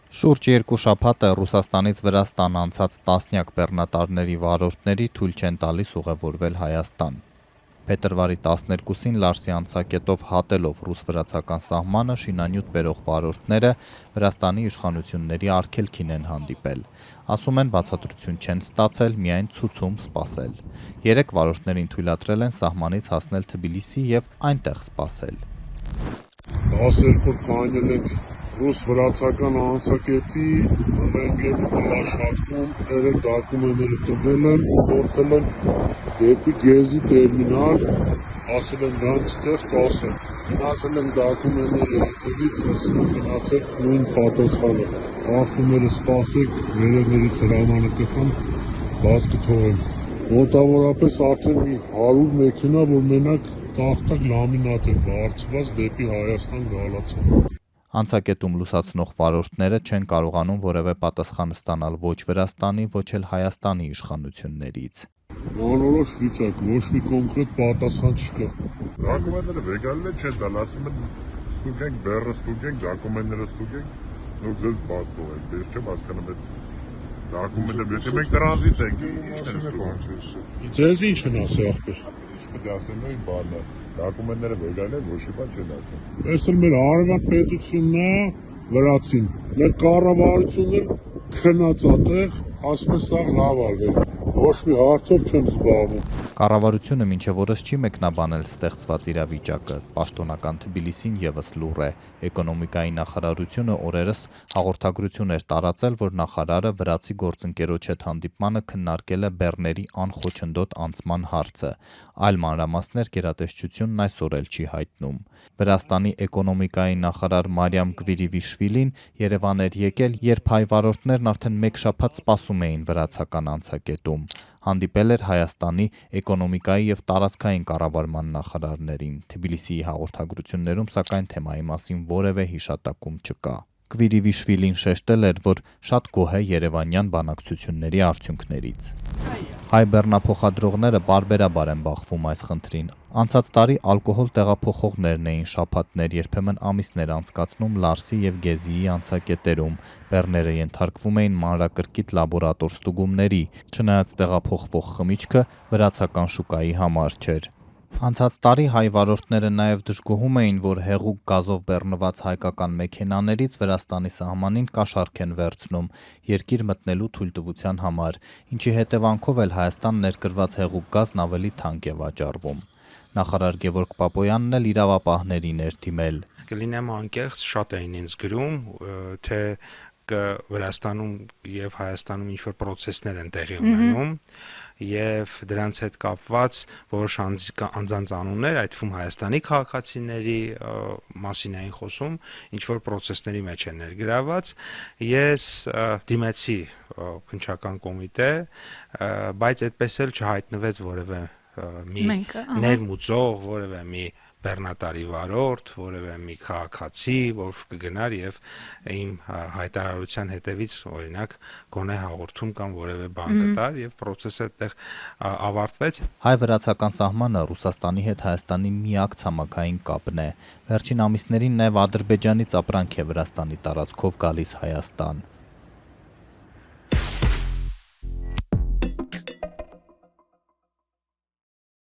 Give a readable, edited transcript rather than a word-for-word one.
Շուրջ 2 շաբաթ է Ռուսաստանից Վրաստան անցած տասնյակ բեռնատարների վարորդների թույլ չեն տալիս ուղևորվել Հայաստան։ Փետրվարի 12-ին Լարսի անցակետով հատելով ռուս-վրացական սահմանը շինանյութ բերող վարորդները Վրաստանի իշխանությունների արգելքին են հանդիպել։ Ասում են բացատրություն չեն ստացել, միայն ցուցում սպասել։ 3 վարորդներին թույլատրել են սահմանից հասնել Թբիլիսի եւ այնտեղ սպասել։ 12 կանել ենք ռուս-վրացական անցակետի ռենգենի աշխատում, երեք դոկումենտները տվել են, ուղղորդել են դեպի Գեզի տերմինալ, ասել են գանք ստեղ կասեն։ Գնացել են դոկումենտները հետևից, ասել են գնացեք նույն պատասխանը։ Աղբյուրները սպասեք, վերևներից հրամանը կտան, բաց կթողեն։ Մոտավորապես արդեն մի 100 մեքենա, որ մենակ տախտակ լամինատ է բարձված դեպի Հայաստան գալացող։ Անցակետում լուսացնող վարորդները չեն կարողանում որևէ պատասխան ստանալ ոչ Վրաստանի, ոչ էլ Հայաստանի իշխանություններից։ Անորոշ վիճակ, ոչ մի կոնկրետ պատասխան չկա։ Դոկումենտները վեգալն են չեն տալ, ասում են ստուգենք, բեռը ստուգենք, դոկումենտները ստուգենք, նոր ձեզ բաց թողենք, ես չեմ հասկանում այդ դոկումենտները, եթե մենք տրանզիտ ենք, ի՞նչն են ստուգում։ Ձեզ ինչ են ասել ախպեր։ Ինչ պետք է ասեն նույն բանը, դոկումենտները վեգալ են, ոչ մի բան չեն ասում։ Այս էլ մեր արևան պետությունն է վրացին, մեր կառավարությունն էլ քնած ատեղ, ասում է սա լավ արվել, ոչ մի հարցով չեն զբաղվում։ Կառավարությունը մինչև օրս չի մեկնաբանել ստեղծված իրավիճակը, պաշտոնական Թբիլիսին ևս լուռ է։ Էկոնոմիկայի նախարարությունը օրերս հաղորդագրություն էր տարածել, որ նախարարը վրացի գործընկերոջ հետ հանդիպմանը քննարկել է բեռների անխոչնդոտ անցման հարցը։ Այլ մանրամասներ գերատեսչությունն այսօր էլ չի հայտնում։ Վրաստանի էկոնոմիկայի նախարար Մարիամ Կվիրիվիշվիլին Երևան էր եկել, երբ հայ վարորդներն արդեն 1 շաբաթ սպասում էին վրացական անցակետում։ Հանդիպել էր Հայաստանի էկոնոմիկայի եւ տարածքային կառավարման նախարարներին։ Թբիլիսիի հաղորդագրություններում սակայն թեմայի մասին որևէ հիշատակում չկա։ Կվիրիվիշվիլին շեշտել էր, որ շատ գոհ է երևանյան բանակցությունների արդյունքներից։ Հայ բեռնափոխադրողները բարբերաբար են բախվում այս խնդրին։ Անցած տարի ալկոհոլ տեղափոխողներն էին շաբաթներ, երբեմն ամիսներ անցկացնում Լարսի եւ Գեզիի անցակետերում։ Բեռները ենթարկվում էին մանրակրկիտ լաբորատոր ստուգումների, չնայած տեղափոխվող խմիչքը վրացական շուկայի համար չէր։ Անցած տարի հայ վարորդները նաև դժգոհում էին, որ հեղուկ գազով բեռնված հայկական մեքենաներից Վրաստանի սահմանին կաշառք են վերցնում երկիր մտնելու թույլտվության համար, ինչի հետևանքով էլ Հայաստան ներկրված հեղուկ գազն ավելի թանկ է վաճառվում։ Նախարար Գևորգ Պապոյանն էլ իրավապահներին էր դիմել։ Կլինեմ անկեղծ, շատ էին ինձ գրում, թե Վրաստանում եւ Հայաստանում ինչ-որ պրոցեսներ են տեղի ունենում եւ դրանց հետ կապված որոշ անձանց անուններ, այդ թվում Հայաստանի քաղաքացիների մասին էին խոսում, ինչ-որ պրոցեսների մեջ են ներգրաված։ Ես դիմեցի քննչական կոմիտե, բայց այդպես էլ չհայտնվեց որևէ մի ներմուծող, որևէ մի բեռնատարի վարորդ, որևէ մի քաղաքացի, որ կգնար եւ իմ հայտարարության հետևից օրինակ գոնե հաղորդում կամ որևէ բան կտար եւ process-ը այդտեղ ավարտվեց։ Հայ-վրացական սահմանը Ռուսաստանի հետ Հայաստանի միակ ցամաքային կապն է։ Վերջին ամիսներին նաև Ադրբեջանից ապրանք է Վրաստանի տարածքով գալիս Հայաստան։